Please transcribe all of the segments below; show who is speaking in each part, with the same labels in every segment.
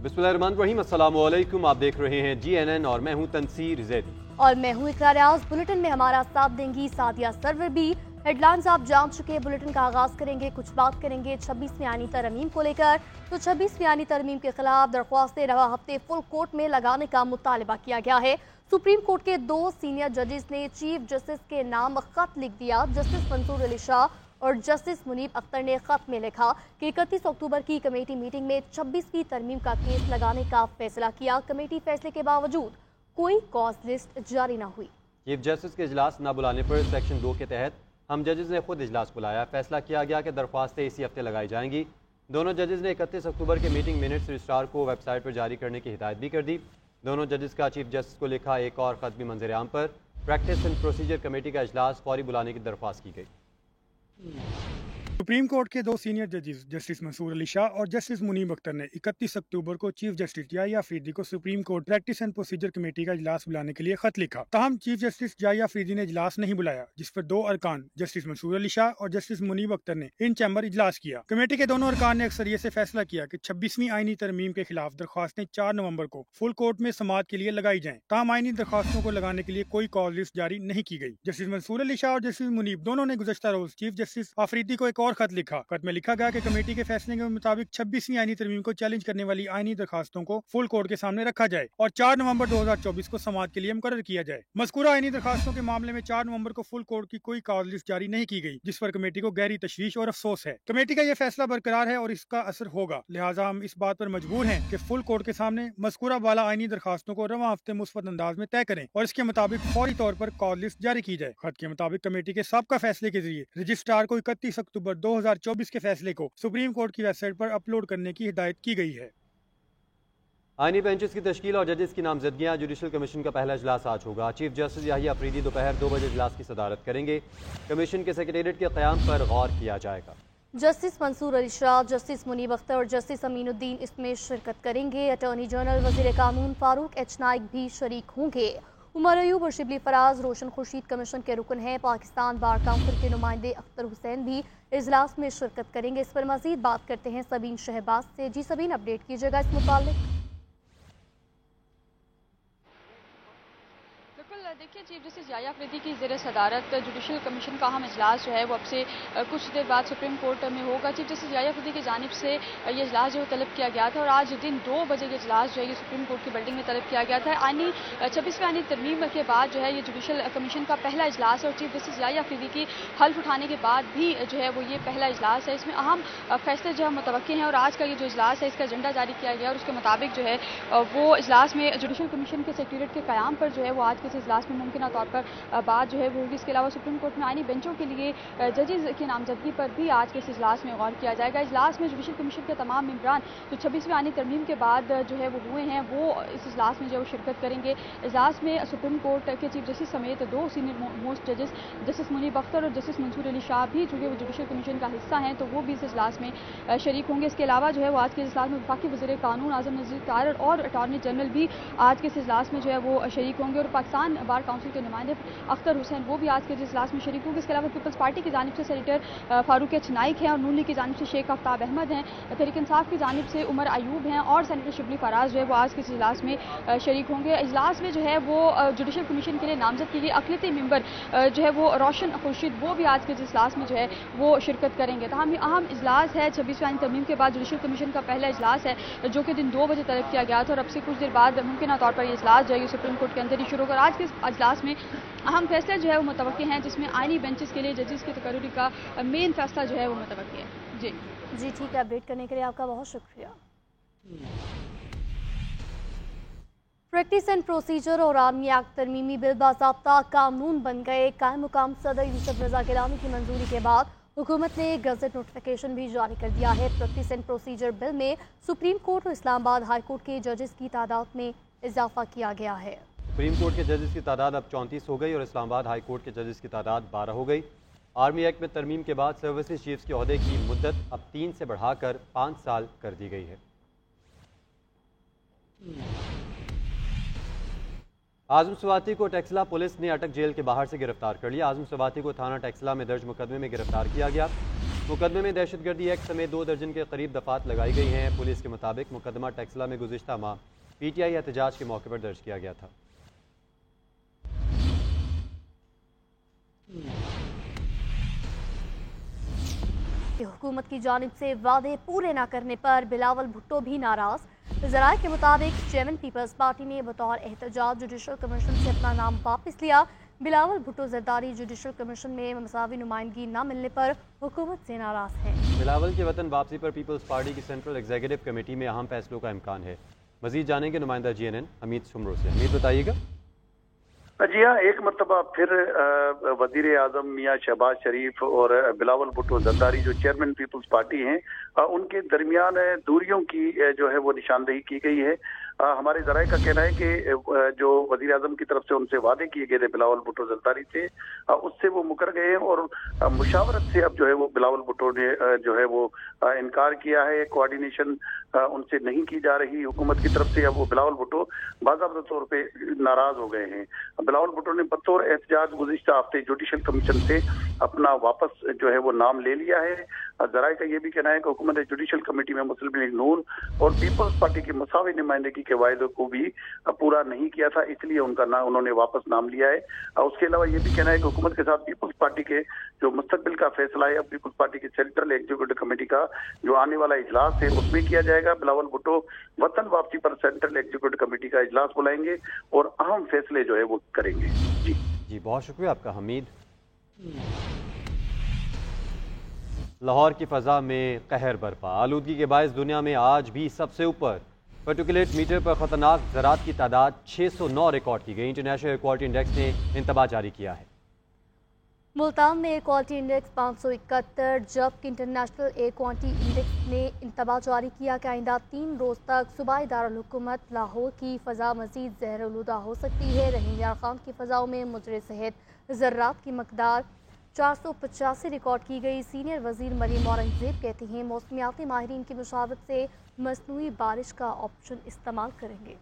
Speaker 1: बिस्मिल्लाहिर्रहमानिर्रहीम, अस्सलाम वालेकुम। आप देख रहे हैं GNN और मैं हूं तनसीर जैदी
Speaker 2: और मैं हूं इकरार रियाज। बुलेटिन में हमारा साथ देंगी सादिया सरवर भी। हेडलाइंस आप जान चुके हैं। बुलेटिन का आगाज करेंगे, कुछ बात करेंगे 26वीं आईनी तरमीम को लेकर। तो 26वीं आईनी तरमीम के खिलाफ दरख्वास्तें रवा हफ्ते फुल कोर्ट में लगाने का मुतालबा किया गया है। सुप्रीम कोर्ट के 2 सीनियर जजेस ने चीफ जस्टिस के नाम खत लिख दिया। जस्टिस मंसूर अली शाह और जस्टिस मुनीब अख्तर ने खत में लिखा कि 31 अक्टूबर की कमेटी मीटिंग में 26वीं तरमीम का केस लगाने का फैसला किया। कमेटी फैसले के बावजूद कोई कॉज लिस्ट जारी न हुई।
Speaker 1: चीफ जस्टिस के इजलास न बुलाने पर सेक्शन 2 के तहत हम जजेस ने खुद इजलास बुलाया। फैसला किया गया कि दरख्वास्तें इसी हफ्ते लगाई जाएंगी। दोनों जजेस ने 31 अक्टूबर के मीटिंग मिनट्स रजिस्ट्रार को वेबसाइट पर जारी करने की हिदायत भी कर दी। दोनों जजेस का चीफ जस्टिस को लिखा एक और खत भी मंजर आम पर प्रैक्टिस एंड प्रोसीजर कमेटी का इजलास फौरी बुलाने की दरख्वास्त की गई।
Speaker 3: सुप्रीम कोर्ट के 2 सीनियर जजेस जस्टिस मंसूर अली शाह और जस्टिस मुनीब अख्तर ने 31 अक्टूबर को चीफ जस्टिस जाहिया अफरीदी को supreme court practice and procedure committee का इजलास बुलाने के लिए खत लिखा। ताहम चीफ जस्टिस जाहिया अफरीदी ने इजलास नहीं बुलाया, जिस पर 2 अरकान जस्टिस मंसूर अली शाह और जस्टिस मुनीब अख्तर ने इन चैम्बर इजलास किया। कमेटी के दोनों अरकान ने अक्सरियत से फैसला किया कि 26वीं आईनी तरमीम के खिलाफ दरख्वास्तें 4 नवंबर को फुल कोर्ट में समाअत के लिए लगाई जाएं। ताहम आईनी दरख्वास्तों को लगाने के लिए कोई कॉल लिस्ट जारी नहीं की गई। जस्टिस मंसूर अली शाह और जस्टिस मुनीब दोनों ने गुज़श्ता रोज चीफ जस्टिस अफरीदी को एक और खत लिखा। खत में लिखा गया कि कमेटी के फैसले के मुताबिक 26वीं आईनी तरमीम को चैलेंज करने वाली आईनी दरखास्तों को फुल कोर्ट के सामने रखा जाए और 4 नवंबर 2024 को समाअत के लिए मुकर्रर किया जाए। मज़कूरा आईनी दरखास्तों के मामले में 4 नवंबर को फुल कोर्ट की कोई कॉल लिस्ट जारी नहीं की गई, जिस पर कमेटी को गहरी तशवीश और अफसोस है। कमेटी का यह फैसला बरकरार है और इसका असर होगा, लिहाजा हम इस बात पर मजबूर हैं कि फुल कोर्ट के सामने मज़कूरा वाला आईनी दरखास्तों को रवा हफ्ते मुस्बत अंदाज में तय करें और इसके मुताबिक फौरी तौर पर कॉल लिस्ट जारी की जाए। खत के मुताबिक कमेटी के साबका फैसले के जरिए रजिस्ट्रार को 31 अक्टूबर 2024 के फैसले को सुप्रीम कोर्ट की वेबसाइट पर अपलोड करने की हिदायत की गई है।
Speaker 1: आईनी बेंचेस की तश्कील और जजेस की नामजदगियां। जुडिशल कमीशन का पहला इजलास आज होगा। चीफ जस्टिस जाहिया अफरीदी दोपहर 2 बजे इजलास की सदारत करेंगे। कमीशन के सेक्रेटेरिएट के क़याम पर गौर किया जाएगा।
Speaker 2: जस्टिस मंसूर अली शाह, जस्टिस मुनीब अख्तर और जस्टिस अमीनुद्दीन इसमें शिरकत करेंगे। अटॉर्नी जनरल, वज़ीर कानून फारूक एच नाइक भी शरीक होंगे। उमर अयूब और शिबली फराज रोशन खुर्शीद कमीशन के रुकन हैं। पाकिस्तान बार काउंसिल के नुमाइंदे अख्तर हुसैन भी इजलास में शिरकत करेंगे। इस पर मजीद बात करते हैं सबीन शहबाज से। जी सबीन, अपडेट कीजिएगा इस मुताल्लिक।
Speaker 4: देखिए, चीफ जस्टिस जाहिया अफरीदी की ज़ेर सदारत जुडिशल कमीशन का अहम इजलास जो है वो अब से कुछ देर बाद सुप्रीम कोर्ट में होगा। चीफ जस्टिस जाहिया अफरीदी की जानिब से ये इजलास जो तलब किया गया था और आज दिन 2 बजे ये इजलास जो है ये सुप्रीम कोर्ट की बिल्डिंग में तलब किया गया था। 26वीं आईनी तरमीम के बाद जो है ये जुडिशल कमीशन का पहला इजलास है और चीफ जस्टिस जाहिया अफरीदी की हल्फ उठाने के बाद भी जो है वो ये पहला इजलास है। इसमें अहम फैसले जो है मुतवक्किल हैं और आज का ये जो इजलास है इसका एजेंडा जारी किया गया और उसके मुताबिक जो है वो इजलास में जुडिशल कमीशन के सेक्रेटेरिएट के क़याम पर जो है वो आज के इजलास में मुमकिन तौर पर बात जो है वो होगी। इसके अलावा सुप्रीम कोर्ट में आईनी बेंचों के लिए जजेस की नामजदगी पर भी आज के इस इजलास में गौर किया जाएगा। इजलास में जुडिशल कमीशन के तमाम मेंबरान जो 26वीं आईनी तरमीम के बाद जो है वो हुए हैं वो इस इजलास में जो है वो शिरकत करेंगे। इजलास में सुप्रीम कोर्ट के चीफ जस्टिस समेत 2 सीनियर मोस्ट जजेस जस्टिस मुनीब अख्तर और जस्टिस मंसूर अली शाह भी जो है वो जुडिशल कमीशन का हिस्सा हैं, तो वो भी इस इजलास में शरीक होंगे। इसके अलावा जो है वो आज के इजलास में वफाकी वज़ीर कानून आज़म नज़ीर तारड़ और अटॉर्नी जनरल भी आज के इस इजलास में जो है वो शरीक होंगे और पाकिस्तान बार काउंसिल के नुमाइंदे अख्तर हुसैन वो भी आज के इजलास में शरीक होंगे। इसके अलावा पीपल्स पार्टी की जानिब से सेनेटर फारूक एच नाइक हैं और नून लीग की जानिब से शेख आफ्ताब अहमद हैं। तहरीक इंसाफ की जानिब से उमर अयूब हैं और सेनेटर शिबली फराज जो है वो आज के इस इजलास में शरीक होंगे। इजलास में जो है वो जुडिशल कमीशन के लिए नामजद की गई अक़लियती मेंबर जो है वो रोशन खुर्शीद वो भी आज के इस इजलास में जो है वो शिरकत करेंगे। तो हम अहम इजलास है 26वीं आईनी तरमीम के बाद जुडिशल कमीशन का पहला इजलास है जो कि दिन 2 बजे तलब किया गया था और अब से कुछ देर बाद मुमकिन तौर पर ये इजलास जो है सुप्रीम कोर्ट के अंदर ही शुरू होगा। आज के इस इजलास में अहम फैसले जो है वो मुतवक्किल हैं, जिसमें आईनी बेंचेस के लिए जजेस की तकर्री का मेन फैसला जो है वो मुतवक्किल है।
Speaker 2: जी ठीक है, अपडेट करने के लिए आपका बहुत शुक्रिया। प्रैक्टिस एंड प्रोसीजर और आर्मी एक्ट तरमीमी बिल बाज़ाब्ता कानून बन गए। कायम मुकाम सदर यूसुफ रज़ा गिलानी की मंजूरी के बाद हुकूमत ने गज़ट नोटिफिकेशन भी जारी कर दिया है। प्रैक्टिस एंड प्रोसीजर बिल में सुप्रीम कोर्ट और इस्लामाबाद हाई कोर्ट के जजेस की तादाद में इजाफा किया गया है।
Speaker 1: सुप्रीम कोर्ट के जजेस की तादाद अब 34 हो गई और इस्लामाबाद हाई कोर्ट के जजेस की तादाद 12 हो गई। आर्मी एक्ट में तरमीम के बाद सर्विसेज चीफ्स के ओहदे की मुद्दत अब 3 से बढ़ाकर 5 साल कर दी गई है। आजम स्वाति को टेक्सला पुलिस ने अटक जेल के बाहर से गिरफ्तार कर लिया। आजम स्वाति को थाना टेक्सला में दर्ज मुकदमे में गिरफ्तार किया गया। मुकदमे में दहशतगर्दी एक्ट समेत 2 दर्जन के करीब दफात लगाई गई हैं। पुलिस के मुताबिक मुकदमा टेक्सला में गुज़िश्ता माह PTI एहतजाज के मौके पर दर्ज किया गया था।
Speaker 2: हुकूमत की जानिब से वादे पूरे न करने पर बिलावल भुट्टो भी नाराज। ज़राए के मुताबिक चेयरमैन पीपल्स पार्टी ने बतौर एहतजाज जुडिशल कमीशन से अपना नाम वापस लिया। बिलावल भुट्टो जरदारी जुडिशल कमीशन में मसावी नुमाइंदगी न मिलने पर हुकूमत से नाराज हैं।
Speaker 1: बिलावल के वतन वापसी पर पीपल्स पार्टी की सेंट्रल एग्जीक्यूटिव कमेटी में अहम फैसलों का इम्कान है। मजीद जानेंगे नुमाइंदा GNN हमीद सुमरो से। हमीद बताइएगा।
Speaker 5: जी हाँ, एक मरतबा फिर वजीर आजम मियाँ शहबाज शरीफ और बिलावल भुट्टो जरदारी जो चेयरमैन पीपल्स पार्टी हैं उनके दरमियान दूरियों की जो है वो निशानदेही की गई है। हमारे जराये का कहना है कि जो वजीर आजम की तरफ से उनसे वादे किए गए थे बिलावल भुट्टो जरदारी से, उससे वो मुकर गए हैं और मुशावरत से अब जो है वो बिलावल भुट्टो ने जो है वो इनकार किया है। कोऑर्डिनेशन उनसे नहीं की जा रही हुकूमत की तरफ से। अब वो बिलावल भुट्टो बाकायदा तौर पे नाराज हो गए हैं। बिलावल भुट्टो ने बतौर एहतजाज गुज़िश्ता हफ्ते जुडिशल कमीशन से अपना वापस जो है वो नाम ले लिया है। जराये का ये भी कहना है कि हुकूमत ने जुडिशल कमेटी में मुस्लिम लीग नून और पीपल्स पार्टी की मसावी नुमाइंदगी के वायदे को भी पूरा नहीं किया था, इसलिए उन्होंने वापस नाम लिया है। उसके अलावा ये भी कहना है कि हुकूमत के साथ पीपल्स पार्टी के जो मुस्तकबिल का फैसला है पीपल्स पार्टी की सेंट्रल एग्जीक्यूटिव कमेटी का जो आने वाला इजलास है उसमें किया जाएगा। बिलावल भुट्टो वतन वापसी पर सेंट्रल एग्जीक्यूटिव कमेटी का इजलास बुलाएंगे और अहम फैसले जो है वो करेंगे। जी
Speaker 1: बहुत शुक्रिया आपका हमीद। लाहौर की फ़ज़ा में कहर बरपा। आलूदगी के बायस दुनिया में आज भी सबसे ऊपर पार्टिकुलेट मीटर पर ख़तरनाक ज़रात की तादाद 609 रिकॉर्ड की गई। इंटरनेशनल एयर क्वालिटी इंडेक्स ने इंतबाह जारी किया है।
Speaker 2: मुल्तान में एयर क्वालिटी इंडेक्स 571, जबकि इंटरनेशनल एयर क्वालिटी इंडेक्स ने इंतबाह जारी किया कि आइंदा 3 रोज़ तक सूबाई दारुल हुकूमत लाहौर की फ़ज़ा मज़ीद ज़हरआलूदा हो सकती है। रहीम यार खान की फ़ज़ाओं में मुजरे सेहत ज़र्रात की मकदार 485 रिकॉर्ड की गई। सीनियर वज़ीर मरीम औरंगज़ेब कहती हैं मौसमियाती माहिरीन की मुशावरत से मसनूई बारिश का ऑप्शन इस्तेमाल करेंगे।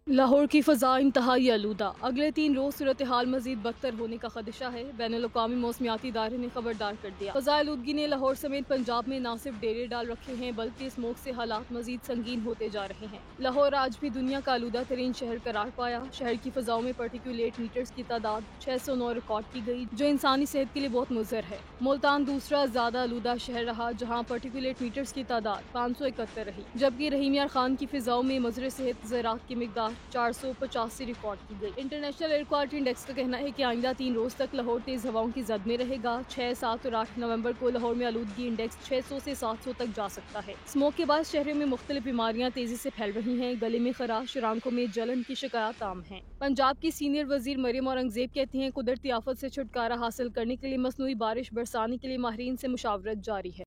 Speaker 6: लाहौर की फ़ज़ा इंतहाई आलूदा। अगले 3 रोज़ सूरत हाल मज़ीद बदतर होने का खदशा है। बैनुल-अक़वामी मौसमियाती इदारे ने खबरदार कर दिया। फ़ज़ा आलूदगी ने लाहौर समेत पंजाब में न सिर्फ डेरे डाल रखे हैं बल्कि स्मोक से हालात मज़ीद संगीन होते जा रहे हैं। लाहौर आज भी दुनिया का आलूदा तरीन शहर करार पाया। शहर की फ़ज़ाओं में पार्टिकुलेट मीटर्स की तादाद 609 रिकॉर्ड की गई, जो इंसानी सेहत के लिए बहुत मुज़र है। मुल्तान दूसरा ज़्यादा आलूदा शहर रहा, जहाँ पार्टिकुलेट मीटर्स की तादाद 571 रही, जबकि रहीम यार खान की फ़ज़ाओं में मुजरे सेहत ज़रात की मिकदार 485 रिकॉर्ड की गई। इंटरनेशनल एयर क्वालिटी इंडेक्स का कहना है कि आइंदा 3 रोज तक लाहौर तेज हवाओं की जद में रहेगा। 6, 7 और 8 नवंबर को लाहौर में आलूदगी इंडेक्स 600 से 700 तक जा सकता है। स्मोक के बाद शहरों में मुख्तलिफ बीमारियां तेजी से फैल रही हैं। गले में खराश और आंखों में जलन की शिकायत आम है। पंजाब की सीनियर वजीर मरीम औरंगज़ेब कहती हैं कुदरती आफत से छुटकारा हासिल करने के लिए मसनूई बारिश बरसाने के लिए माहिरीन से मुशावरत जारी है।